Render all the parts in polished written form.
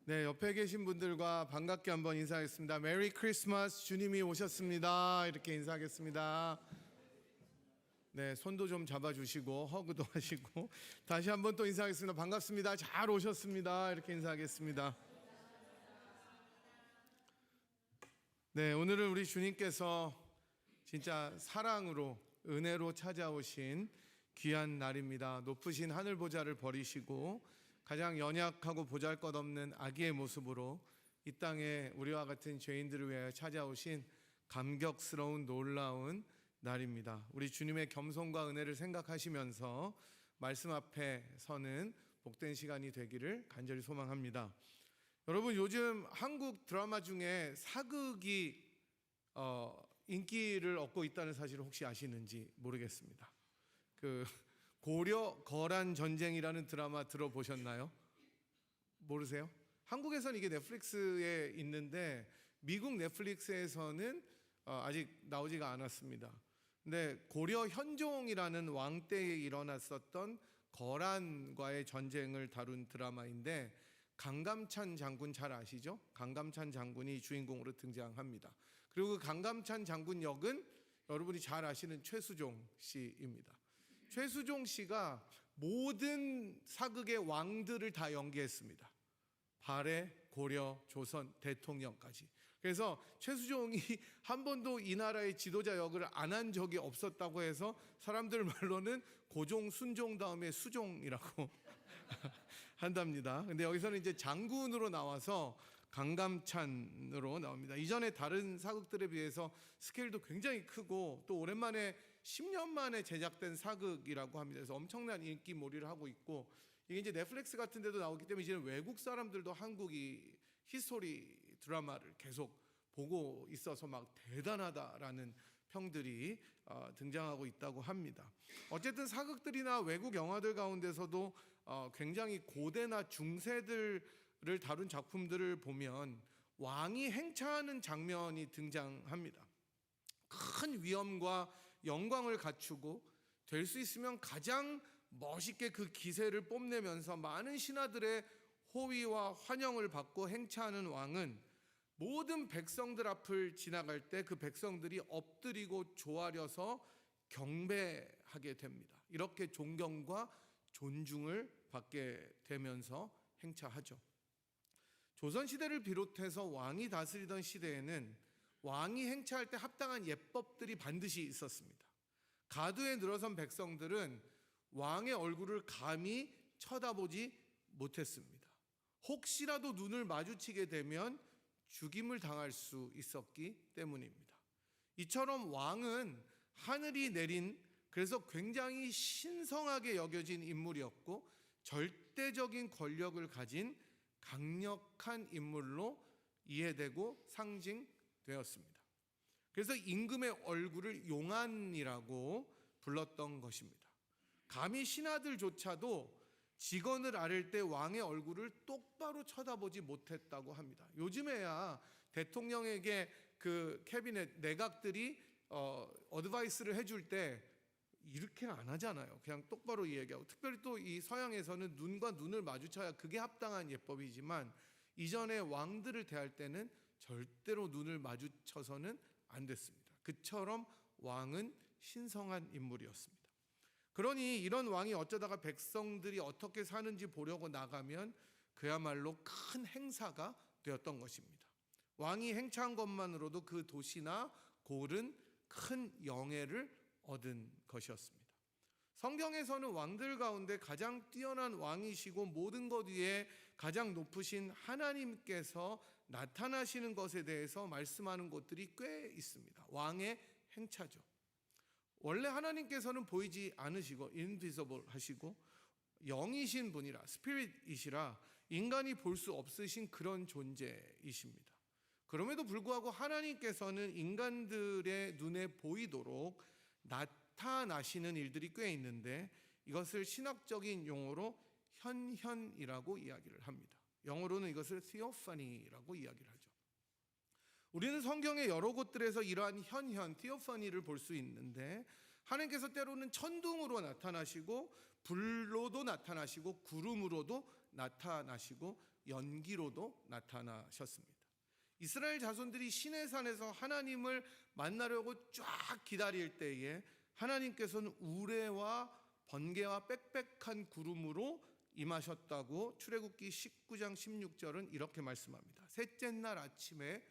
네, 옆에 계신 분들과 반갑게 한번 인사하겠습니다. 메리 크리스마스, 주님이 오셨습니다. 이렇게 인사하겠습니다. 네, 손도 좀 잡아주시고 허그도 하시고 다시 한번 또 인사하겠습니다. 반갑습니다. 잘 오셨습니다. 이렇게 인사하겠습니다. 네, 오늘은 우리 주님께서 진짜 사랑으로 은혜로 찾아오신 귀한 날입니다. 높으신 하늘 보좌를 버리시고 가장 연약하고 보잘것없는 아기의 모습으로 이 땅에 우리와 같은 죄인들을 위하여 찾아오신 감격스러운 놀라운 날입니다. 우리 주님의 겸손과 은혜를 생각하시면서 말씀 앞에 서는 복된 시간이 되기를 간절히 소망합니다. 여러분, 요즘 한국 드라마 중에 사극이 인기를 얻고 있다는 사실을 혹시 아시는지 모르겠습니다. 고려 거란 전쟁이라는 드라마 들어보셨나요? 모르세요? 한국에서는 이게 넷플릭스에 있는데 미국 넷플릭스에서는 아직 나오지가 않았습니다. 근데 고려 현종이라는 왕 때에 일어났었던 거란과의 전쟁을 다룬 드라마인데 강감찬 장군 잘 아시죠? 강감찬 장군이 주인공으로 등장합니다. 그리고 그 강감찬 장군 역은 여러분이 잘 아시는 최수종 씨입니다. 최수종 씨가 모든 사극의 왕들을 다 연기했습니다. 발해, 고려, 조선, 대통령까지. 그래서 최수종이 한 번도 이 나라의 지도자 역을 안 한 적이 없었다고 해서 사람들 말로는 고종, 순종 다음에 수종이라고 한답니다. 근데 여기서는 이제 장군으로 나와서 강감찬으로 나옵니다. 이전에 다른 사극들에 비해서 스케일도 굉장히 크고 또 오랜만에 10년 만에 제작된 사극이라고 합니다. 그래서 엄청난 인기몰이를 하고 있고 이게 이제 넷플릭스 같은 데도 나오기 때문에 이제는 외국 사람들도 한국이 히스토리 드라마를 계속 보고 있어서 막 대단하다라는 평들이 등장하고 있다고 합니다. 어쨌든 사극들이나 외국 영화들 가운데서도 굉장히 고대나 중세들을 다룬 작품들을 보면 왕이 행차하는 장면이 등장합니다. 큰 위엄과 영광을 갖추고 될 수 있으면 가장 멋있게 그 기세를 뽐내면서 많은 신하들의 호위와 환영을 받고 행차하는 왕은 모든 백성들 앞을 지나갈 때 그 백성들이 엎드리고 조아려서 경배하게 됩니다. 이렇게 존경과 존중을 받게 되면서 행차하죠. 조선시대를 비롯해서 왕이 다스리던 시대에는 왕이 행차할 때 합당한 예법들이 반드시 있었습니다. 가두에 늘어선 백성들은 왕의 얼굴을 감히 쳐다보지 못했습니다. 혹시라도 눈을 마주치게 되면 죽임을 당할 수 있었기 때문입니다. 이처럼 왕은 하늘이 내린, 그래서 굉장히 신성하게 여겨진 인물이었고 절대적인 권력을 가진 강력한 인물로 이해되고 상징되었습니다. 그래서 임금의 얼굴을 용안이라고 불렀던 것입니다. 감히 신하들조차도 직언을 아랠 때 왕의 얼굴을 똑바로 쳐다보지 못했다고 합니다. 요즘에야 대통령에게 그 캐비넷 내각들이 어드바이스를 해줄 때 이렇게는 안 하잖아요. 그냥 똑바로 이야기하고, 특별히 또 이 서양에서는 눈과 눈을 마주쳐야 그게 합당한 예법이지만 이전에 왕들을 대할 때는 절대로 눈을 마주쳐서는 안 됐습니다. 그처럼 왕은 신성한 인물이었습니다. 그러니 이런 왕이 어쩌다가 백성들이 어떻게 사는지 보려고 나가면 그야말로 큰 행사가 되었던 것입니다. 왕이 행차한 것만으로도 그 도시나 고을은 큰 영예를 얻은 것이었습니다. 성경에서는 왕들 가운데 가장 뛰어난 왕이시고 모든 것 위에 가장 높으신 하나님께서 나타나시는 것에 대해서 말씀하는 곳들이 꽤 있습니다. 왕의 행차죠. 원래 하나님께서는 보이지 않으시고 invisible 하시고 영이신 분이라, 스피릿이시라 인간이 볼 수 없으신 그런 존재이십니다. 그럼에도 불구하고 하나님께서는 인간들의 눈에 보이도록 나타나시는 일들이 꽤 있는데 이것을 신학적인 용어로 현현이라고 이야기를 합니다. 영어로는 이것을 theophany라고 이야기를 하죠. 우리는 성경의 여러 곳들에서 이러한 현현, theophany를 볼 수 있는데 하나님께서 때로는 천둥으로 나타나시고 불로도 나타나시고 구름으로도 나타나시고 연기로도 나타나셨습니다. 이스라엘 자손들이 시내산에서 하나님을 만나려고 쫙 기다릴 때에 하나님께서는 우레와 번개와 빽빽한 구름으로 임하셨다고 출애굽기 19장 16절은 이렇게 말씀합니다. 셋째 날 아침에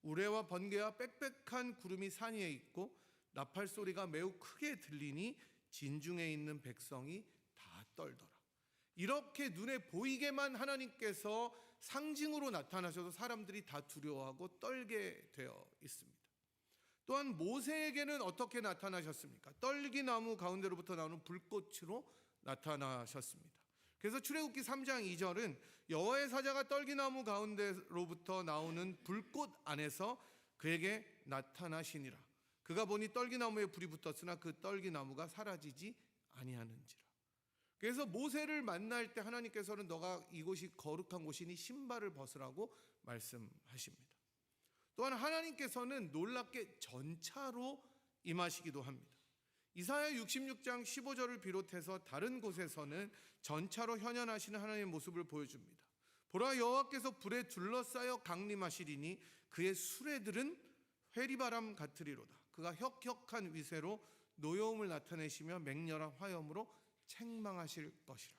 우레와 번개와 빽빽한 구름이 산 위에 있고 나팔 소리가 매우 크게 들리니 진중에 있는 백성이 다 떨더라. 이렇게 눈에 보이게만 하나님께서 상징으로 나타나셔도 사람들이 다 두려워하고 떨게 되어 있습니다. 또한 모세에게는 어떻게 나타나셨습니까? 떨기나무 가운데로부터 나오는 불꽃으로 나타나셨습니다. 그래서 출애굽기 3장 2절은 여호와의 사자가 떨기나무 가운데로부터 나오는 불꽃 안에서 그에게 나타나시니라. 그가 보니 떨기나무에 불이 붙었으나 그 떨기나무가 사라지지 아니하는지라. 그래서 모세를 만날 때 하나님께서는 너가 이곳이 거룩한 곳이니 신발을 벗으라고 말씀하십니다. 또한 하나님께서는 놀랍게 전차로 임하시기도 합니다. 이사야 66장 15절을 비롯해서 다른 곳에서는 전차로 현현하시는 하나님의 모습을 보여줍니다. 보라, 여호와께서 불에 둘러싸여 강림하시리니 그의 수레들은 회리바람 같으리로다. 그가 혁혁한 위세로 노여움을 나타내시며 맹렬한 화염으로 책망하실 것이라.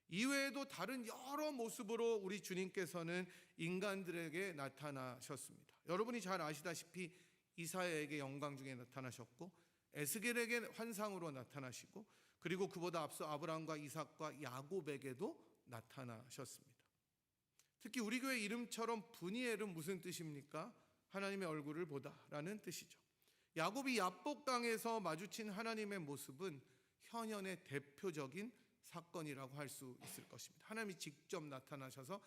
이외에도 다른 여러 모습으로 우리 주님께서는 인간들에게 나타나셨습니다. 여러분이 잘 아시다시피 이사야에게 영광 중에 나타나셨고 에스겔에게 환상으로 나타나시고 그리고 그보다 앞서 아브라함과 이삭과 야곱에게도 나타나셨습니다. 특히 우리 교회 이름처럼 브니엘은 무슨 뜻입니까? 하나님의 얼굴을 보다라는 뜻이죠. 야곱이 야복 땅에서 마주친 하나님의 모습은 현현의 대표적인 사건이라고 할 수 있을 것입니다. 하나님이 직접 나타나셔서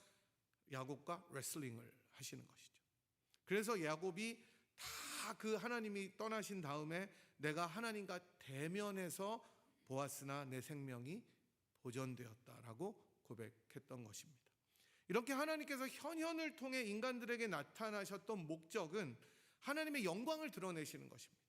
야곱과 레슬링을 하시는 것이죠. 그래서 야곱이 다 그 하나님이 떠나신 다음에 내가 하나님과 대면해서 보았으나 내 생명이 보존되었다라고 고백했던 것입니다. 이렇게 하나님께서 현현을 통해 인간들에게 나타나셨던 목적은 하나님의 영광을 드러내시는 것입니다.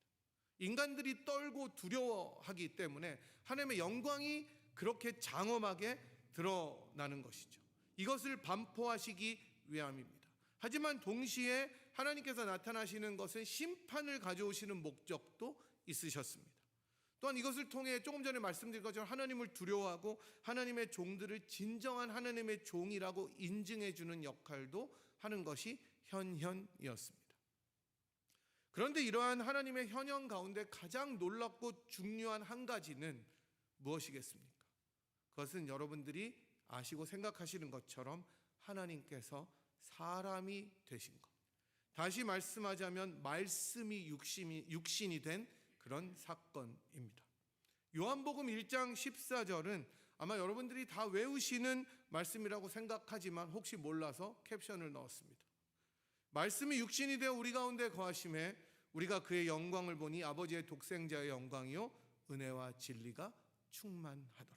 인간들이 떨고 두려워하기 때문에 하나님의 영광이 그렇게 장엄하게 드러나는 것이죠. 이것을 반포하시기 위함입니다. 하지만 동시에 하나님께서 나타나시는 것은 심판을 가져오시는 목적도 있으셨습니다. 또한 이것을 통해 조금 전에 말씀드린 것처럼 하나님을 두려워하고 하나님의 종들을 진정한 하나님의 종이라고 인증해 주는 역할도 하는 것이 현현이었습니다. 그런데 이러한 하나님의 현현 가운데 가장 놀랍고 중요한 한 가지는 무엇이겠습니까? 그것은 여러분들이 아시고 생각하시는 것처럼 하나님께서 사람이 되신 것. 다시 말씀하자면 말씀이 육신이 된 그런 사건입니다. 요한복음 1장 14절은 아마 여러분들이 다 외우시는 말씀이라고 생각하지만 혹시 몰라서 캡션을 넣었습니다. 말씀이 육신이 되어 우리 가운데 거하심에 우리가 그의 영광을 보니 아버지의 독생자의 영광이요 은혜와 진리가 충만하더라.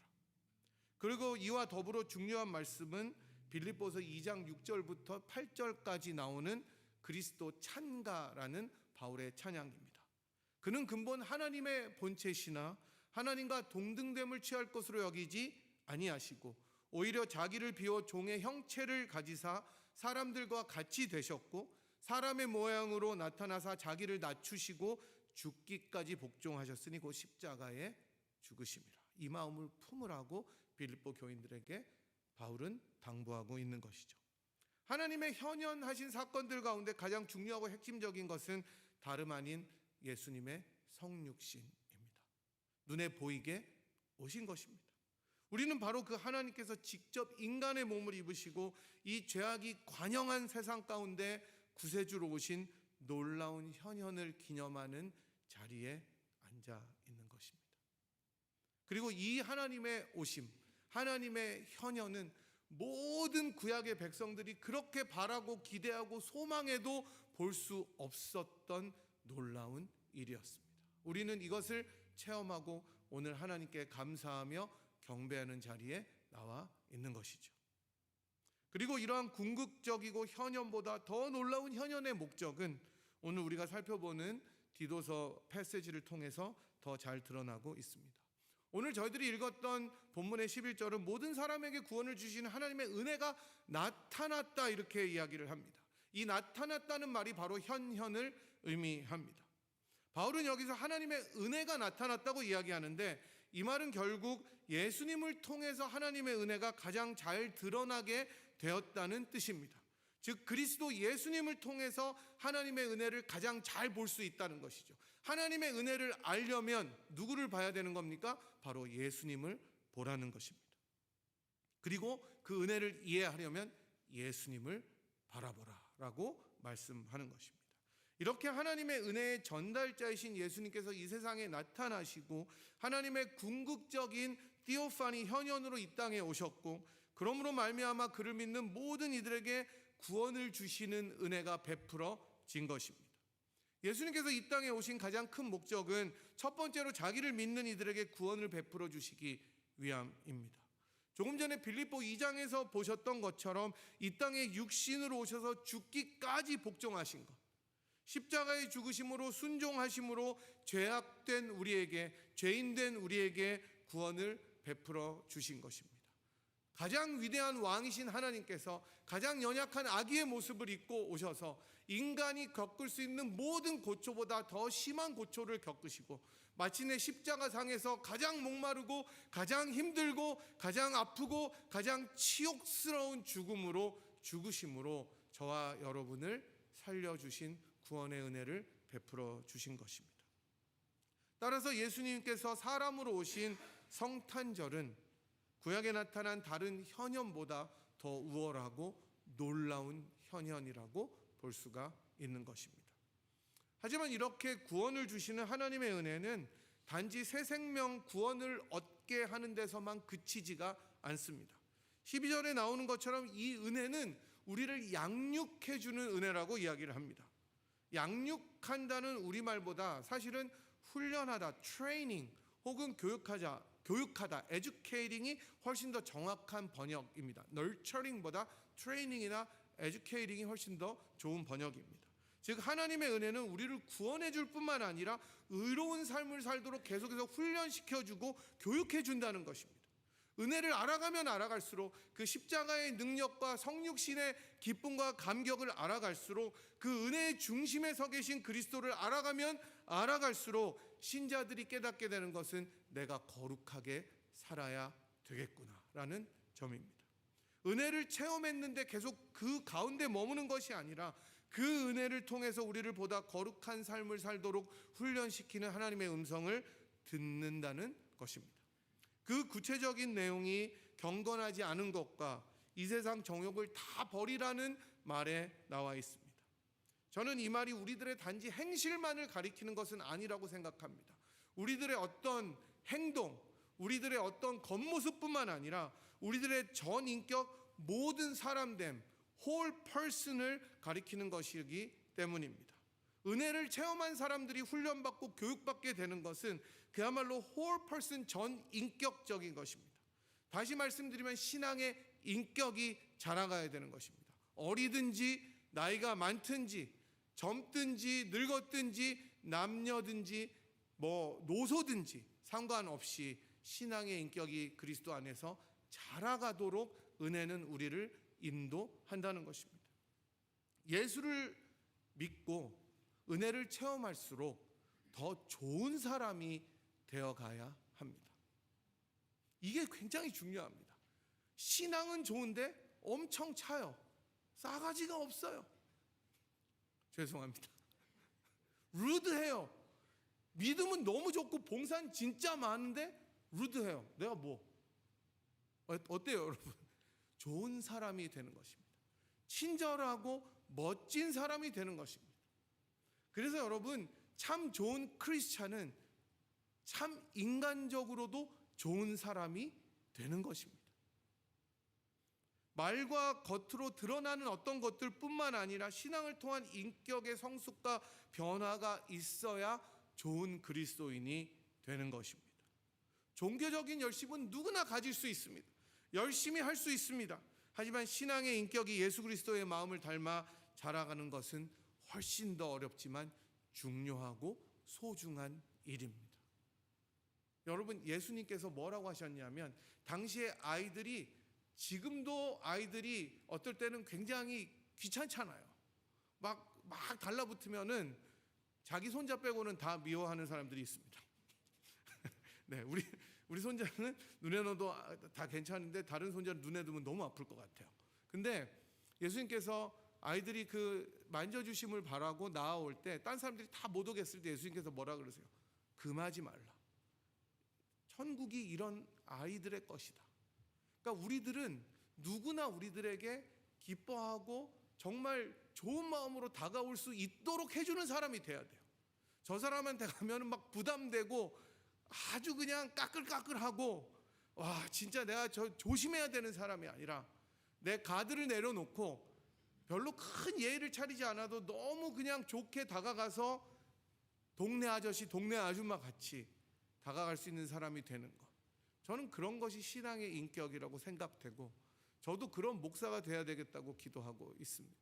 그리고 이와 더불어 중요한 말씀은 빌립보서 2장 6절부터 8절까지 나오는 그리스도 찬가라는 바울의 찬양입니다. 그는 근본 하나님의 본체시나 하나님과 동등됨을 취할 것으로 여기지 아니하시고 오히려 자기를 비워 종의 형체를 가지사 사람들과 같이 되셨고 사람의 모양으로 나타나사 자기를 낮추시고 죽기까지 복종하셨으니 곧 십자가에 죽으심이라. 이 마음을 품으라고 빌립보 교인들에게 바울은 당부하고 있는 것이죠. 하나님의 현현하신 사건들 가운데 가장 중요하고 핵심적인 것은 다름 아닌 예수님의 성육신입니다. 눈에 보이게 오신 것입니다. 우리는 바로 그 하나님께서 직접 인간의 몸을 입으시고 이 죄악이 관영한 세상 가운데 구세주로 오신 놀라운 현현을 기념하는 자리에 앉아 있는 것입니다. 그리고 이 하나님의 오심, 하나님의 현현은 모든 구약의 백성들이 그렇게 바라고 기대하고 소망해도 볼 수 없었던 놀라운 일이었습니다. 우리는 이것을 체험하고 오늘 하나님께 감사하며 경배하는 자리에 나와 있는 것이죠. 그리고 이러한 궁극적이고 현현보다 더 놀라운 현현의 목적은 오늘 우리가 살펴보는 디도서 패시지를 통해서 더 잘 드러나고 있습니다. 오늘 저희들이 읽었던 본문의 11절은 모든 사람에게 구원을 주시는 하나님의 은혜가 나타났다 이렇게 이야기를 합니다. 이 나타났다는 말이 바로 현현을 의미합니다. 바울은 여기서 하나님의 은혜가 나타났다고 이야기하는데 이 말은 결국 예수님을 통해서 하나님의 은혜가 가장 잘 드러나게 되었다는 뜻입니다. 즉 그리스도 예수님을 통해서 하나님의 은혜를 가장 잘 볼 수 있다는 것이죠. 하나님의 은혜를 알려면 누구를 봐야 되는 겁니까? 바로 예수님을 보라는 것입니다. 그리고 그 은혜를 이해하려면 예수님을 바라보라라고 말씀하는 것입니다. 이렇게 하나님의 은혜의 전달자이신 예수님께서 이 세상에 나타나시고 하나님의 궁극적인 디오파니 현현으로 이 땅에 오셨고 그러므로 말미암아 그를 믿는 모든 이들에게 구원을 주시는 은혜가 베풀어진 것입니다. 예수님께서 이 땅에 오신 가장 큰 목적은 첫 번째로 자기를 믿는 이들에게 구원을 베풀어 주시기 위함입니다. 조금 전에 빌립보 2장에서 보셨던 것처럼 이 땅에 육신으로 오셔서 죽기까지 복종하신 것, 십자가의 죽으심으로 순종하심으로 죄악된 우리에게, 죄인된 우리에게 구원을 베풀어 주신 것입니다. 가장 위대한 왕이신 하나님께서 가장 연약한 아기의 모습을 입고 오셔서 인간이 겪을 수 있는 모든 고초보다 더 심한 고초를 겪으시고 마침내 십자가상에서 가장 목마르고 가장 힘들고 가장 아프고 가장 치욕스러운 죽음으로 죽으심으로 저와 여러분을 살려주신 구원의 은혜를 베풀어 주신 것입니다. 따라서 예수님께서 사람으로 오신 성탄절은 구약에 나타난 다른 현현보다 더 우월하고 놀라운 현현이라고 볼 수가 있는 것입니다. 하지만 이렇게 구원을 주시는 하나님의 은혜는 단지 새 생명 구원을 얻게 하는 데서만 그치지가 않습니다. 12절에 나오는 것처럼 이 은혜는 우리를 양육해 주는 은혜라고 이야기를 합니다. 양육한다는 우리말보다 사실은 훈련하다, 트레이닝 혹은 교육하다, educating이 훨씬 더 정확한 번역입니다. nurturing보다 training이나 educating이 훨씬 더 좋은 번역입니다. 즉 하나님의 은혜는 우리를 구원해 줄 뿐만 아니라 의로운 삶을 살도록 계속해서 훈련시켜주고 교육해 준다는 것입니다. 은혜를 알아가면 알아갈수록 그 십자가의 능력과 성육신의 기쁨과 감격을 알아갈수록 그 은혜의 중심에 서 계신 그리스도를 알아가면 알아갈수록 신자들이 깨닫게 되는 것은 내가 거룩하게 살아야 되겠구나라는 점입니다. 은혜를 체험했는데 계속 그 가운데 머무는 것이 아니라 그 은혜를 통해서 우리를 보다 거룩한 삶을 살도록 훈련시키는 하나님의 음성을 듣는다는 것입니다. 그 구체적인 내용이 경건하지 않은 것과 이 세상 정욕을 다 버리라는 말에 나와 있습니다. 저는 이 말이 우리들의 단지 행실만을 가리키는 것은 아니라고 생각합니다. 우리들의 어떤 행동, 우리들의 어떤 겉모습뿐만 아니라 우리들의 전인격 모든 사람됨, whole person을 가리키는 것이기 때문입니다. 은혜를 체험한 사람들이 훈련받고 교육받게 되는 것은 그야말로 whole person 전인격적인 것입니다. 다시 말씀드리면 신앙의 인격이 자라가야 되는 것입니다. 어리든지 나이가 많든지 젊든지 늙었든지 남녀든지 노소든지 상관없이 신앙의 인격이 그리스도 안에서 자라가도록 은혜는 우리를 인도한다는 것입니다. 예수를 믿고 은혜를 체험할수록 더 좋은 사람이 되어가야 합니다. 이게 굉장히 중요합니다. 신앙은 좋은데 엄청 차요. 싸가지가 없어요. 죄송합니다. 루드해요. 믿음은 너무 좋고 봉사는 진짜 많은데 루드해요. 내가 어때요 여러분? 좋은 사람이 되는 것입니다. 친절하고 멋진 사람이 되는 것입니다. 그래서 여러분 참 좋은 크리스찬은 참 인간적으로도 좋은 사람이 되는 것입니다. 말과 겉으로 드러나는 어떤 것들뿐만 아니라 신앙을 통한 인격의 성숙과 변화가 있어야 좋은 그리스도인이 되는 것입니다. 종교적인 열심은 누구나 가질 수 있습니다. 열심히 할 수 있습니다. 하지만 신앙의 인격이 예수 그리스도의 마음을 닮아 자라가는 것은 훨씬 더 어렵지만 중요하고 소중한 일입니다. 여러분, 예수님께서 뭐라고 하셨냐면 당시에 아이들이, 지금도 아이들이 어떨 때는 굉장히 귀찮잖아요. 막 달라붙으면은 자기 손자 빼고는 다 미워하는 사람들이 있습니다. 네, 우리 손자는 눈에 넣어도 다 괜찮은데 다른 손자는 눈에 두면 너무 아플 것 같아요. 근데 예수님께서 아이들이 그 만져주심을 바라고 나아올 때 딴 사람들이 다 못 오겠을 때 예수님께서 뭐라 그러세요? 금하지 말라. 천국이 이런 아이들의 것이다. 그러니까 우리들은 누구나 우리들에게 기뻐하고 정말 좋은 마음으로 다가올 수 있도록 해주는 사람이 돼야 돼요. 저 사람한테 가면은 막 부담되고 아주 그냥 까끌까끌하고, 와 진짜 내가 저 조심해야 되는 사람이 아니라 내 가드를 내려놓고 별로 큰 예의를 차리지 않아도 너무 그냥 좋게 다가가서 동네 아저씨 동네 아줌마 같이 다가갈 수 있는 사람이 되는 것, 저는 그런 것이 신앙의 인격이라고 생각되고 저도 그런 목사가 돼야 되겠다고 기도하고 있습니다.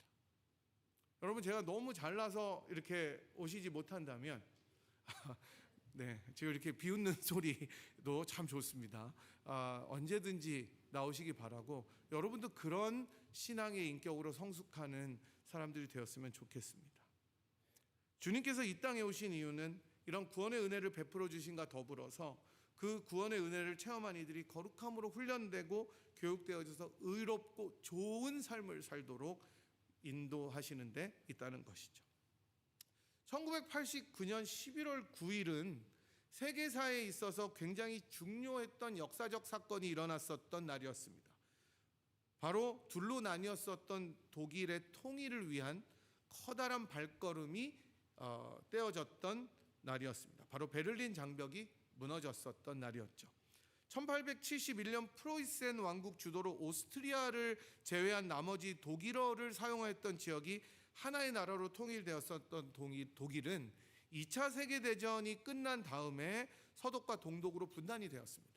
여러분, 제가 너무 잘나서 이렇게 오시지 못한다면 네, 지금 이렇게 비웃는 소리도 참 좋습니다. 언제든지 나오시기 바라고, 여러분도 그런 신앙의 인격으로 성숙하는 사람들이 되었으면 좋겠습니다. 주님께서 이 땅에 오신 이유는 이런 구원의 은혜를 베풀어 주신과 더불어서 그 구원의 은혜를 체험한 이들이 거룩함으로 훈련되고 교육되어져서 의롭고 좋은 삶을 살도록 인도하시는 데 있다는 것이죠. 1989년 11월 9일은 세계사에 있어서 굉장히 중요했던 역사적 사건이 일어났었던 날이었습니다. 바로 둘로 나뉘었었던 독일의 통일을 위한 커다란 발걸음이 떼어졌던 날이었습니다. 바로 베를린 장벽이 무너졌었던 날이었죠. 1871년 프로이센 왕국 주도로 오스트리아를 제외한 나머지 독일어를 사용했던 지역이 하나의 나라로 통일되었었던 독일은 2차 세계대전이 끝난 다음에 서독과 동독으로 분단이 되었습니다.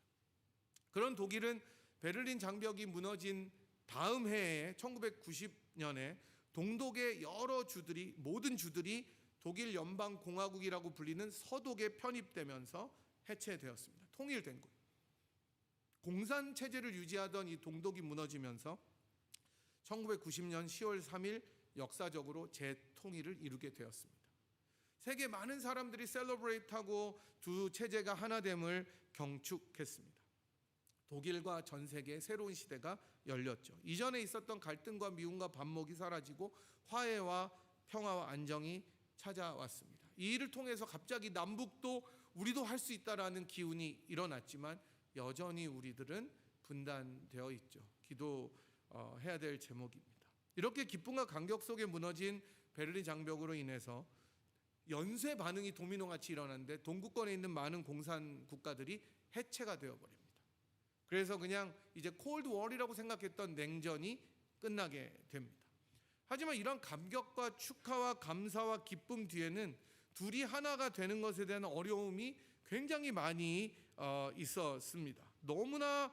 그런 독일은 베를린 장벽이 무너진 다음 해에 1990년에 동독의 여러 주들이, 모든 주들이 독일 연방공화국이라고 불리는 서독에 편입되면서 해체되었습니다. 통일된 곳. 공산 체제를 유지하던 이 동독이 무너지면서 1990년 10월 3일 역사적으로 재통일을 이루게 되었습니다. 세계 많은 사람들이 셀러브레이트하고 두 체제가 하나됨을 경축했습니다. 독일과 전 세계의 새로운 시대가 열렸죠. 이전에 있었던 갈등과 미움과 반목이 사라지고 화해와 평화와 안정이 찾아왔습니다. 이 일을 통해서 갑자기 남북도 우리도 할 수 있다라는 기운이 일어났지만 여전히 우리들은 분단되어 있죠. 기도해야 될 제목입니다. 이렇게 기쁨과 감격 속에 무너진 베를린 장벽으로 인해서 연쇄 반응이 도미노같이 일어났는데 동구권에 있는 많은 공산 국가들이 해체가 되어버립니다. 그래서 그냥 이제 콜드 월이라고 생각했던 냉전이 끝나게 됩니다. 하지만 이런 감격과 축하와 감사와 기쁨 뒤에는 둘이 하나가 되는 것에 대한 어려움이 굉장히 많이 있었습니다. 너무나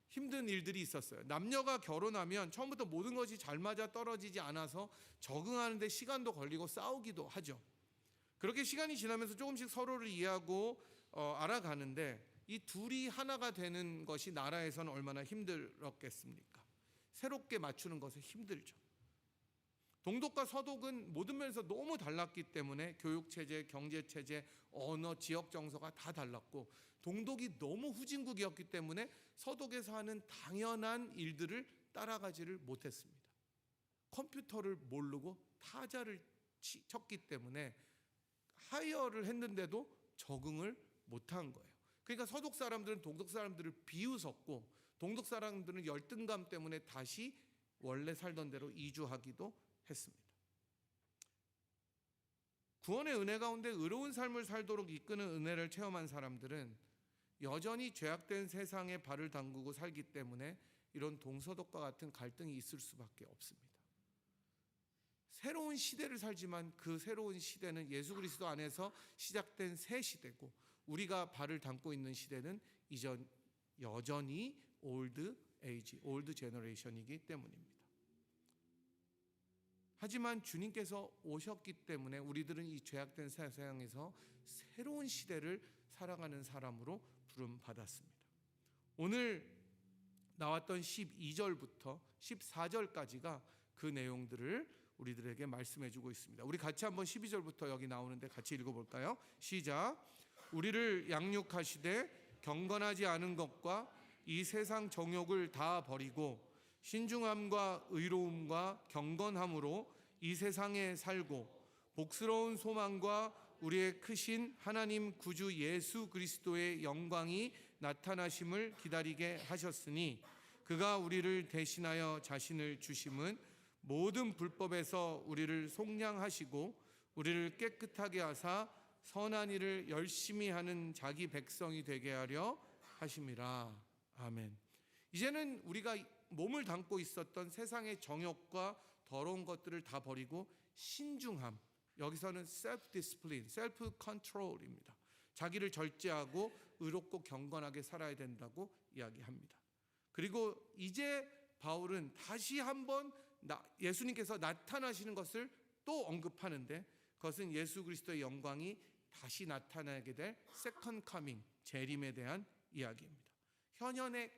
힘든 일들이 있었어요. 남녀가 결혼하면 처음부터 모든 것이 잘 맞아 떨어지지 않아서 적응하는 데 시간도 걸리고 싸우기도 하죠. 그렇게 시간이 지나면서 조금씩 서로를 이해하고 알아가는데 이 둘이 하나가 되는 것이 나라에서는 얼마나 힘들었겠습니까? 새롭게 맞추는 것은 힘들죠. 동독과 서독은 모든 면에서 너무 달랐기 때문에 교육체제, 경제체제, 언어, 지역 정서가 다 달랐고, 동독이 너무 후진국이었기 때문에 서독에서 하는 당연한 일들을 따라가지를 못했습니다. 컴퓨터를 모르고 타자를 쳤기 때문에 하이어를 했는데도 적응을 못한 거예요. 그러니까 서독 사람들은 동독 사람들을 비웃었고, 동독 사람들은 열등감 때문에 다시 원래 살던 대로 이주하기도 했습니다. 구원의 은혜 가운데 의로운 삶을 살도록 이끄는 은혜를 체험한 사람들은 여전히 죄악된 세상에 발을 담그고 살기 때문에 이런 동서독과 같은 갈등이 있을 수밖에 없습니다. 새로운 시대를 살지만 그 새로운 시대는 예수 그리스도 안에서 시작된 새 시대고, 우리가 발을 담고 있는 시대는 여전히 올드 에이지, 올드 제너레이션이기 때문입니다. 하지만 주님께서 오셨기 때문에 우리들은 이 죄악된 세상에서 새로운 시대를 살아가는 사람으로 부름 받았습니다. 오늘 나왔던 12절부터 14절까지가 그 내용들을 우리들에게 말씀해 주고 있습니다. 우리 같이 한번 12절부터 여기 나오는데 같이 읽어볼까요? 시작. 우리를 양육하시되 경건하지 않은 것과 이 세상 정욕을 다 버리고 신중함과 의로움과 경건함으로 이 세상에 살고 복스러운 소망과 우리의 크신 하나님 구주 예수 그리스도의 영광이 나타나심을 기다리게 하셨으니 그가 우리를 대신하여 자신을 주심은 모든 불법에서 우리를 속량하시고 우리를 깨끗하게 하사 선한 일을 열심히 하는 자기 백성이 되게 하려 하심이라. 아멘. 이제는 우리가 몸을 담고 있었던 세상의 정욕과 더러운 것들을 다 버리고 신중함, 여기서는 self discipline, self control입니다. 자기를 절제하고 의롭고 경건하게 살아야 된다고 이야기합니다. 그리고 이제 바울은 다시 한번 예수님께서 나타나시는 것을 또 언급하는데 그것은 예수 그리스도의 영광이 다시 나타나게 될 second coming, 재림에 대한 이야기입니다. 현현의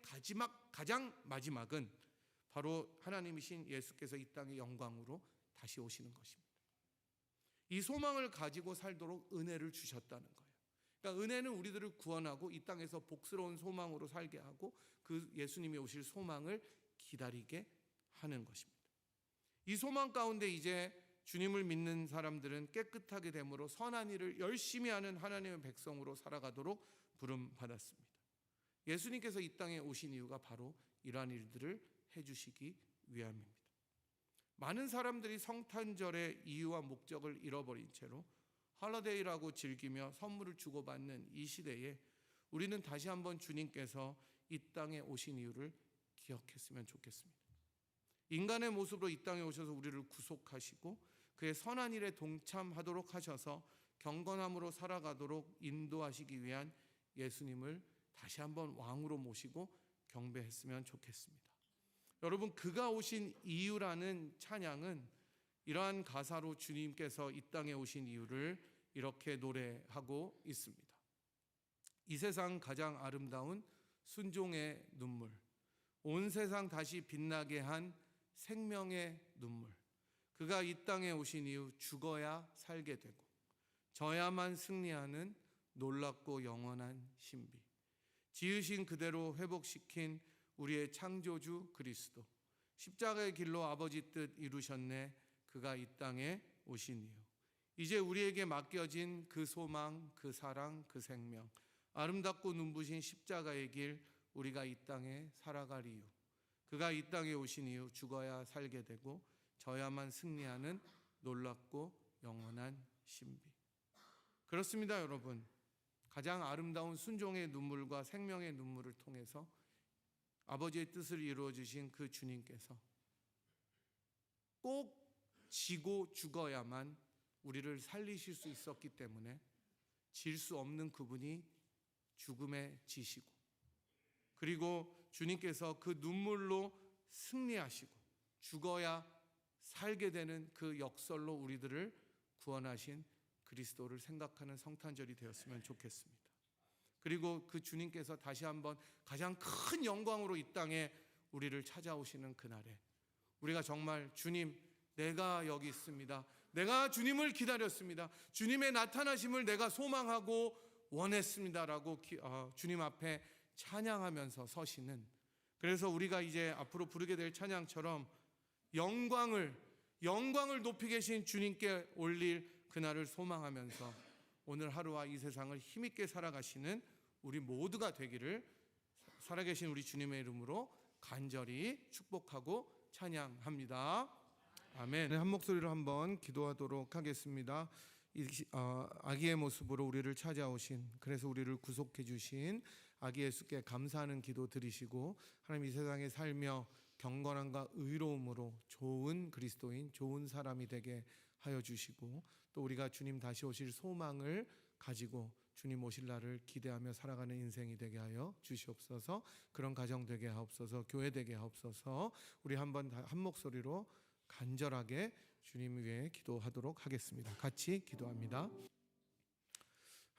가장 마지막은 바로 하나님이신 예수께서 이 땅의 영광으로 다시 오시는 것입니다. 이 소망을 가지고 살도록 은혜를 주셨다는 거예요. 그러니까 은혜는 우리들을 구원하고 이 땅에서 복스러운 소망으로 살게 하고 그 예수님이 오실 소망을 기다리게 하는 것입니다. 이 소망 가운데 이제 주님을 믿는 사람들은 깨끗하게 됨으로 선한 일을 열심히 하는 하나님의 백성으로 살아가도록 부름 받았습니다. 예수님께서 이 땅에 오신 이유가 바로 이러한 일들을 해주시기 위함입니다. 많은 사람들이 성탄절의 이유와 목적을 잃어버린 채로 홀리데이라고 즐기며 선물을 주고받는 이 시대에 우리는 다시 한번 주님께서 이 땅에 오신 이유를 기억했으면 좋겠습니다. 인간의 모습으로 이 땅에 오셔서 우리를 구속하시고 그의 선한 일에 동참하도록 하셔서 경건함으로 살아가도록 인도하시기 위한 예수님을 다시 한번 왕으로 모시고 경배했으면 좋겠습니다. 여러분, 그가 오신 이유라는 찬양은 이러한 가사로 주님께서 이 땅에 오신 이유를 이렇게 노래하고 있습니다. 이 세상 가장 아름다운 순종의 눈물, 온 세상 다시 빛나게 한 생명의 눈물, 그가 이 땅에 오신 이유 죽어야 살게 되고 져야만 승리하는 놀랍고 영원한 신비, 지으신 그대로 회복시킨 우리의 창조주 그리스도, 십자가의 길로 아버지 뜻 이루셨네. 그가 이 땅에 오신 이유, 이제 우리에게 맡겨진 그 소망, 그 사랑, 그 생명, 아름답고 눈부신 십자가의 길, 우리가 이 땅에 살아갈 이유, 그가 이 땅에 오신 이유 죽어야 살게 되고 져야만 승리하는 놀랍고 영원한 신비. 그렇습니다, 여러분. 가장 아름다운 순종의 눈물과 생명의 눈물을 통해서 아버지의 뜻을 이루어 주신 그 주님께서 꼭 지고 죽어야만 우리를 살리실 수 있었기 때문에 질 수 없는 그분이 죽음에 지시고, 그리고 주님께서 그 눈물로 승리하시고 죽어야 살게 되는 그 역설로 우리들을 구원하신 그리스도를 생각하는 성탄절이 되었으면 좋겠습니다. 그리고 그 주님께서 다시 한번 가장 큰 영광으로 이 땅에 우리를 찾아오시는 그날에 우리가 정말 주님, 내가 여기 있습니다. 내가 주님을 기다렸습니다. 주님의 나타나심을 내가 소망하고 원했습니다라고 주님 앞에 찬양하면서 서시는, 그래서 우리가 이제 앞으로 부르게 될 찬양처럼 영광을 높이 계신 주님께 올릴 그날을 소망하면서 오늘 하루와 이 세상을 힘있게 살아가시는 우리 모두가 되기를 살아계신 우리 주님의 이름으로 간절히 축복하고 찬양합니다. 아멘. 한 목소리로 한번 기도하도록 하겠습니다. 아기의 모습으로 우리를 찾아오신, 그래서 우리를 구속해 주신 아기 예수께 감사하는 기도 드리시고, 하나님 이 세상에 살며 경건함과 의로움으로 좋은 그리스도인, 좋은 사람이 되게 하여 주시고, 또 우리가 주님 다시 오실 소망을 가지고 주님 오실 날을 기대하며 살아가는 인생이 되게 하여 주시옵소서. 그런 가정 되게 하옵소서. 교회 되게 하옵소서. 우리 한번 한 목소리로 간절하게 주님 위해 기도하도록 하겠습니다. 같이 기도합니다.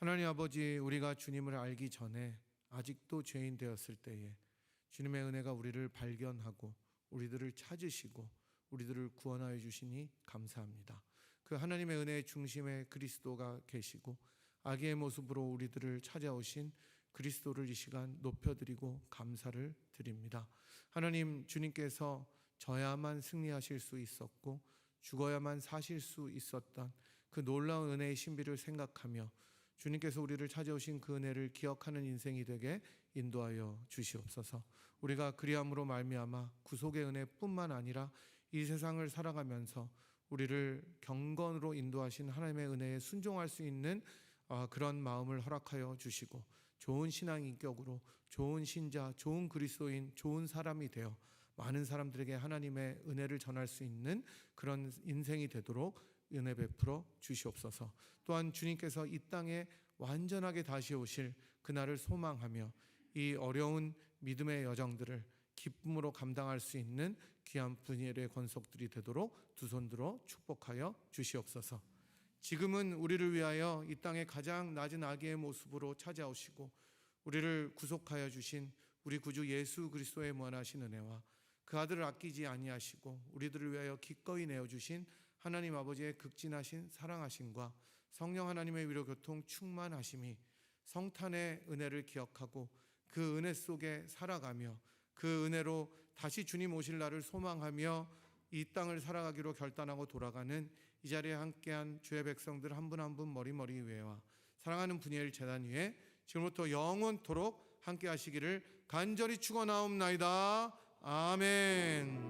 하나님 아버지, 우리가 주님을 알기 전에 아직도 죄인 되었을 때에 주님의 은혜가 우리를 발견하고 우리들을 찾으시고 우리들을 구원하여 주시니 감사합니다. 그 하나님의 은혜의 중심에 그리스도가 계시고 아기의 모습으로 우리들을 찾아오신 그리스도를 이 시간 높여드리고 감사를 드립니다. 하나님, 주님께서 져야만 승리하실 수 있었고 죽어야만 사실 수 있었던 그 놀라운 은혜의 신비를 생각하며 주님께서 우리를 찾아오신 그 은혜를 기억하는 인생이 되게 인도하여 주시옵소서. 우리가 그리함으로 말미암아 구속의 은혜뿐만 아니라 이 세상을 살아가면서 우리를 경건으로 인도하신 하나님의 은혜에 순종할 수 있는 그런 마음을 허락하여 주시고 좋은 신앙 인격으로 좋은 신자, 좋은 그리스도인, 좋은 사람이 되어 많은 사람들에게 하나님의 은혜를 전할 수 있는 그런 인생이 되도록 은혜 베풀어 주시옵소서. 또한 주님께서 이 땅에 완전하게 다시 오실 그날을 소망하며 이 어려운 믿음의 여정들을 기쁨으로 감당할 수 있는 귀한 분일의 권속들이 되도록 두 손 들어 축복하여 주시옵소서. 지금은 우리를 위하여 이 땅의 가장 낮은 아기의 모습으로 찾아오시고 우리를 구속하여 주신 우리 구주 예수 그리스도의 무한하신 은혜와 그 아들을 아끼지 아니하시고 우리들을 위하여 기꺼이 내어주신 하나님 아버지의 극진하신 사랑하심과 성령 하나님의 위로 교통 충만하심이 성탄의 은혜를 기억하고 그 은혜 속에 살아가며 그 은혜로 다시 주님 오실 날을 소망하며 이 땅을 살아가기로 결단하고 돌아가는 이 자리에 함께한 주의 백성들 한 분 한 분 머리머리 위에와 사랑하는 분이엘 제단 위에 지금부터 영원토록 함께 하시기를 간절히 축원하옵나이다. 아멘.